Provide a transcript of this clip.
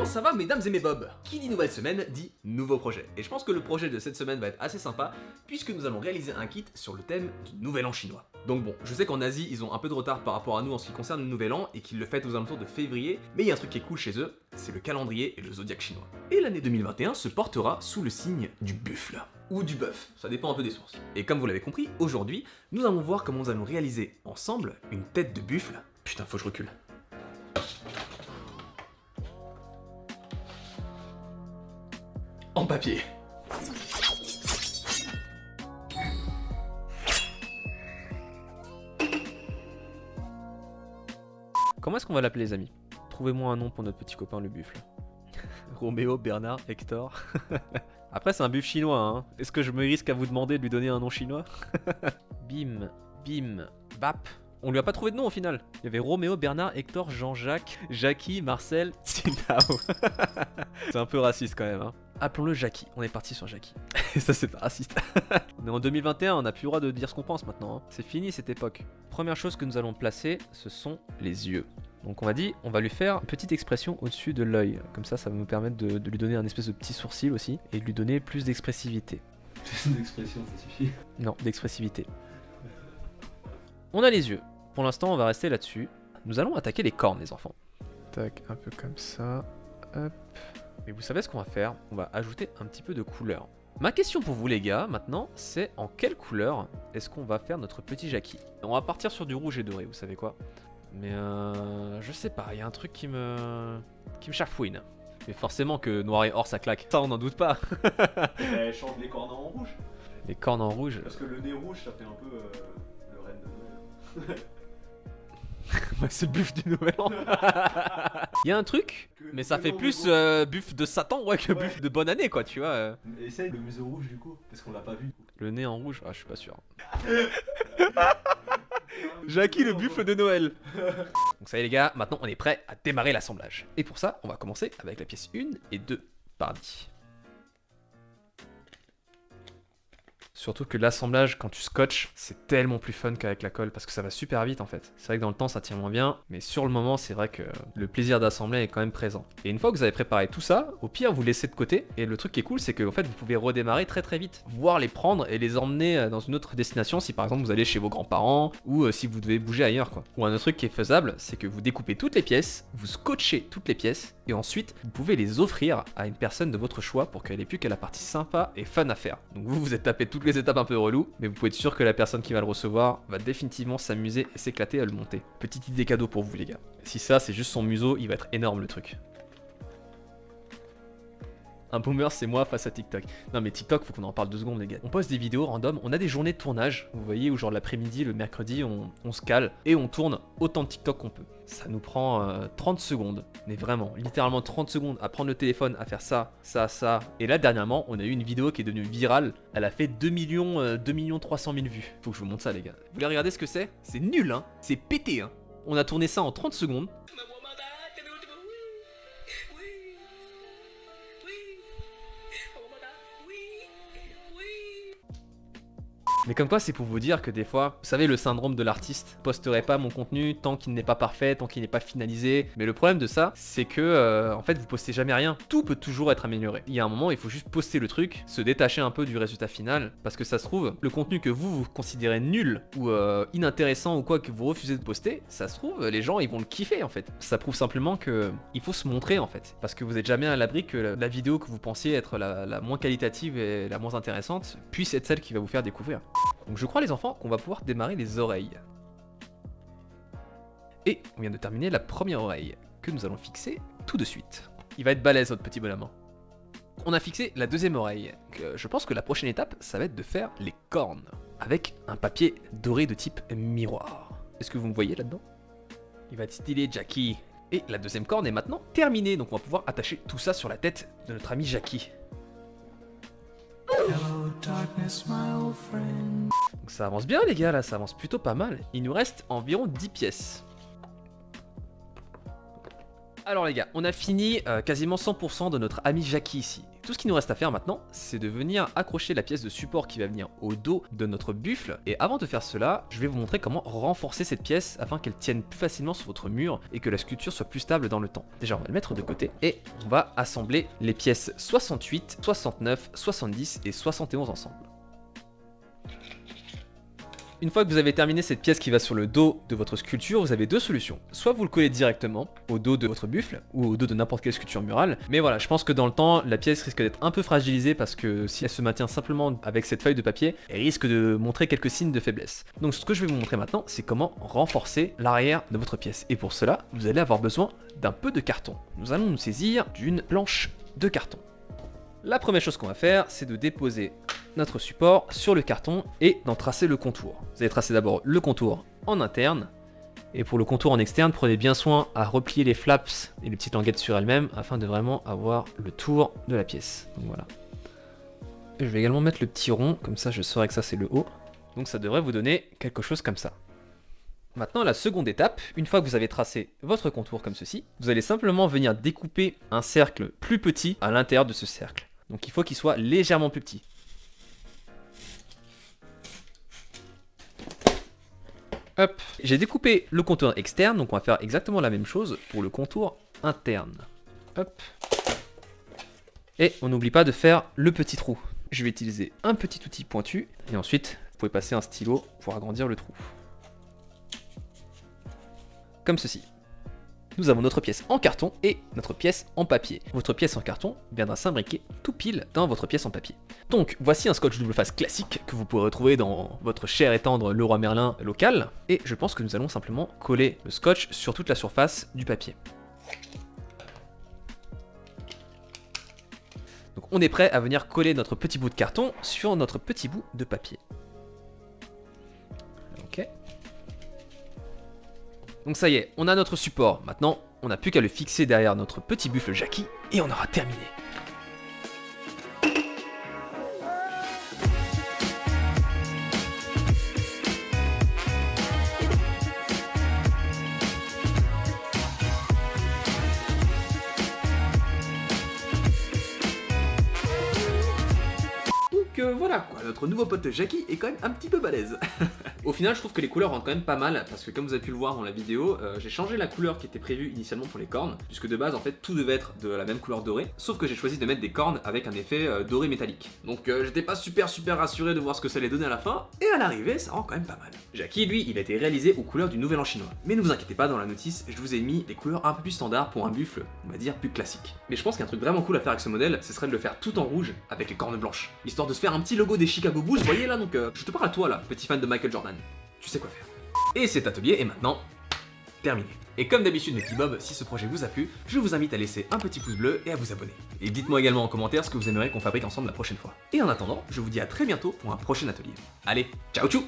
Comment ça va mesdames et mes bobs? Qui dit nouvelle semaine dit nouveau projet. Et je pense que le projet de cette semaine va être assez sympa puisque nous allons réaliser un kit sur le thème du nouvel an chinois. Donc bon, je sais qu'en Asie ils ont un peu de retard par rapport à nous en ce qui concerne le nouvel an et qu'ils le fêtent aux alentours de février, mais il y a un truc qui est cool chez eux, c'est le calendrier et le zodiaque chinois. Et l'année 2021 se portera sous le signe du buffle. Ou du bœuf, ça dépend un peu des sources. Et comme vous l'avez compris, aujourd'hui, nous allons voir comment nous allons réaliser ensemble une tête de buffle. Putain, faut que je recule. En papier. Comment est-ce qu'on va l'appeler les amis? Trouvez-moi un nom pour notre petit copain le buffle. Roméo, Bernard, Hector. Après c'est un buffle chinois hein. Est-ce que je me risque à vous demander de lui donner un nom chinois? Bim, bim, bap. On lui a pas trouvé de nom au final. Il y avait Roméo, Bernard, Hector, Jean-Jacques, Jackie, Marcel, Tsingtao. C'est un peu raciste quand même hein. Appelons-le Jackie, on est parti sur Jackie. Et ça c'est pas raciste. On est en 2021, on n'a plus le droit de dire ce qu'on pense maintenant hein. C'est fini cette époque. Première chose que nous allons placer, ce sont les yeux. Donc on va lui faire une petite expression au-dessus de l'œil. Comme ça, ça va nous permettre de lui donner un espèce de petit sourcil aussi. Et de lui donner plus d'expressivité. Plus d'expression, ça suffit. Non, d'expressivité. On a les yeux. Pour l'instant, on va rester là-dessus. Nous allons attaquer les cornes, les enfants. Tac, un peu comme ça. Hop. Et vous savez ce qu'on va faire? On va ajouter un petit peu de couleur. Ma question pour vous les gars, maintenant, c'est en quelle couleur est-ce qu'on va faire notre petit Jackie? On va partir sur du rouge et doré, vous savez quoi? Mais je sais pas, il y a un truc qui me chafouine. Mais forcément que noir et or ça claque, ça on n'en doute pas. Elle change les cornes en rouge. Les cornes en rouge. Parce que le nez rouge, ça fait un peu le reine de Noël. Ouais, c'est le buff du nouvel an. Il y a un truc, mais ça fait plus buff de Satan ouais, que buff de bonne année quoi, tu vois. Essaye le museau rouge du coup, parce qu'on l'a pas vu. Le nez en rouge, ah je suis pas sûr. Jackie le buffle de Noël. Donc ça y est les gars, maintenant on est prêt à démarrer l'assemblage. Et pour ça, on va commencer avec la pièce 1 et 2. Pardi. Surtout que l'assemblage, quand tu scotches, c'est tellement plus fun qu'avec la colle, parce que ça va super vite en fait. C'est vrai que dans le temps ça tient moins bien, mais sur le moment c'est vrai que le plaisir d'assembler est quand même présent. Et une fois que vous avez préparé tout ça, au pire vous laissez de côté, et le truc qui est cool c'est que en fait vous pouvez redémarrer très très vite. Voire les prendre et les emmener dans une autre destination si par exemple vous allez chez vos grands-parents, ou si vous devez bouger ailleurs quoi. Ou un autre truc qui est faisable, c'est que vous découpez toutes les pièces, vous scotchez toutes les pièces, et ensuite vous pouvez les offrir à une personne de votre choix pour qu'elle ait plus qu'à la partie sympa et fun à faire. Donc vous êtes tapé toutes les étapes un peu relou, mais vous pouvez être sûr que la personne qui va le recevoir va définitivement s'amuser et s'éclater à le monter. Petite idée cadeau pour vous les gars. Si ça c'est juste son museau, il va être énorme le truc. Un boomer c'est moi face à TikTok. Non mais TikTok faut qu'on en parle 2 secondes les gars. On poste des vidéos random, on a des journées de tournage, vous voyez, où genre l'après-midi, le mercredi, on se cale et on tourne autant de TikTok qu'on peut. Ça nous prend 30 secondes, mais vraiment, littéralement 30 secondes à prendre le téléphone, à faire ça, ça, ça. Et là dernièrement, on a eu une vidéo qui est devenue virale, elle a fait 2 300 000 vues. Faut que je vous montre ça les gars. Vous voulez regarder ce que c'est? C'est nul hein, c'est pété hein. On a tourné ça en 30 secondes. Mais comme quoi c'est pour vous dire que des fois, vous savez le syndrome de l'artiste, je posterai pas mon contenu tant qu'il n'est pas parfait, tant qu'il n'est pas finalisé. Mais le problème de ça, c'est que en fait vous postez jamais rien. Tout peut toujours être amélioré. Il y a un moment, il faut juste poster le truc, se détacher un peu du résultat final, parce que ça se trouve, le contenu que vous considérez nul ou inintéressant ou quoi que vous refusez de poster, ça se trouve, les gens ils vont le kiffer en fait. Ça prouve simplement que il faut se montrer en fait, parce que vous êtes jamais à l'abri que la vidéo que vous pensiez être la moins qualitative et la moins intéressante puisse être celle qui va vous faire découvrir. Donc je crois les enfants qu'on va pouvoir démarrer les oreilles. Et on vient de terminer la première oreille, que nous allons fixer tout de suite. Il va être balèze notre petit bonhomme. On a fixé la deuxième oreille. Je pense que la prochaine étape, ça va être de faire les cornes. Avec un papier doré de type miroir. Est-ce que vous me voyez là-dedans? Il va être stylé Jackie. Et la deuxième corne est maintenant terminée, donc on va pouvoir attacher tout ça sur la tête de notre ami Jackie. Hello, darkness, my old friend. Donc ça avance bien les gars là, ça avance plutôt pas mal. Il nous reste environ 10 pièces. Alors les gars, on a fini quasiment 100% de notre ami Jackie ici. Tout ce qu'il nous reste à faire maintenant, c'est de venir accrocher la pièce de support qui va venir au dos de notre buffle. Et avant de faire cela, je vais vous montrer comment renforcer cette pièce afin qu'elle tienne plus facilement sur votre mur et que la sculpture soit plus stable dans le temps. Déjà, on va le mettre de côté et on va assembler les pièces 68, 69, 70 et 71 ensemble. Une fois que vous avez terminé cette pièce qui va sur le dos de votre sculpture, vous avez deux solutions. Soit vous le collez directement au dos de votre buffle, ou au dos de n'importe quelle sculpture murale. Mais voilà, je pense que dans le temps, la pièce risque d'être un peu fragilisée parce que si elle se maintient simplement avec cette feuille de papier, elle risque de montrer quelques signes de faiblesse. Donc ce que je vais vous montrer maintenant, c'est comment renforcer l'arrière de votre pièce. Et pour cela, vous allez avoir besoin d'un peu de carton. Nous allons nous saisir d'une planche de carton. La première chose qu'on va faire, c'est de déposer notre support sur le carton et d'en tracer le contour. Vous allez tracer d'abord le contour en interne, et pour le contour en externe, prenez bien soin à replier les flaps et les petites languettes sur elles-mêmes afin de vraiment avoir le tour de la pièce. Donc voilà. Et je vais également mettre le petit rond, comme ça je saurai que ça c'est le haut. Donc ça devrait vous donner quelque chose comme ça. Maintenant, la seconde étape, une fois que vous avez tracé votre contour comme ceci, vous allez simplement venir découper un cercle plus petit à l'intérieur de ce cercle. Donc il faut qu'il soit légèrement plus petit. Hop, j'ai découpé le contour externe, donc on va faire exactement la même chose pour le contour interne. Hop. Et on n'oublie pas de faire le petit trou. Je vais utiliser un petit outil pointu, et ensuite, vous pouvez passer un stylo pour agrandir le trou. Comme ceci. Nous avons notre pièce en carton et notre pièce en papier. Votre pièce en carton viendra s'imbriquer tout pile dans votre pièce en papier. Donc voici un scotch double face classique que vous pourrez retrouver dans votre cher et tendre Leroy Merlin local. Et je pense que nous allons simplement coller le scotch sur toute la surface du papier. Donc on est prêt à venir coller notre petit bout de carton sur notre petit bout de papier. Ok. Donc ça y est, on a notre support. Maintenant, on n'a plus qu'à le fixer derrière notre petit buffle Jackie et on aura terminé. Donc voilà quoi, notre nouveau pote Jackie est quand même un petit peu balèze. Au final, je trouve que les couleurs rendent quand même pas mal, parce que comme vous avez pu le voir dans la vidéo, j'ai changé la couleur qui était prévue initialement pour les cornes, puisque de base en fait tout devait être de la même couleur dorée, sauf que j'ai choisi de mettre des cornes avec un effet doré métallique. Donc j'étais pas super rassuré de voir ce que ça allait donner à la fin, et à l'arrivée ça rend quand même pas mal. Jackie lui, il a été réalisé aux couleurs du Nouvel An chinois. Mais ne vous inquiétez pas, dans la notice, je vous ai mis des couleurs un peu plus standards pour un buffle, on va dire plus classique. Mais je pense qu'un truc vraiment cool à faire avec ce modèle, ce serait de le faire tout en rouge avec les cornes blanches, histoire de se faire un petit logo des Chicago Bulls, vous voyez là, donc je te parle à toi là, petit fan de Michael Jordan. Tu sais quoi faire. Et cet atelier est maintenant terminé. Et comme d'habitude mes petits bobs, si ce projet vous a plu, je vous invite à laisser un petit pouce bleu et à vous abonner. Et dites-moi également en commentaire ce que vous aimeriez qu'on fabrique ensemble la prochaine fois. Et en attendant, je vous dis à très bientôt pour un prochain atelier. Allez, ciao tchou.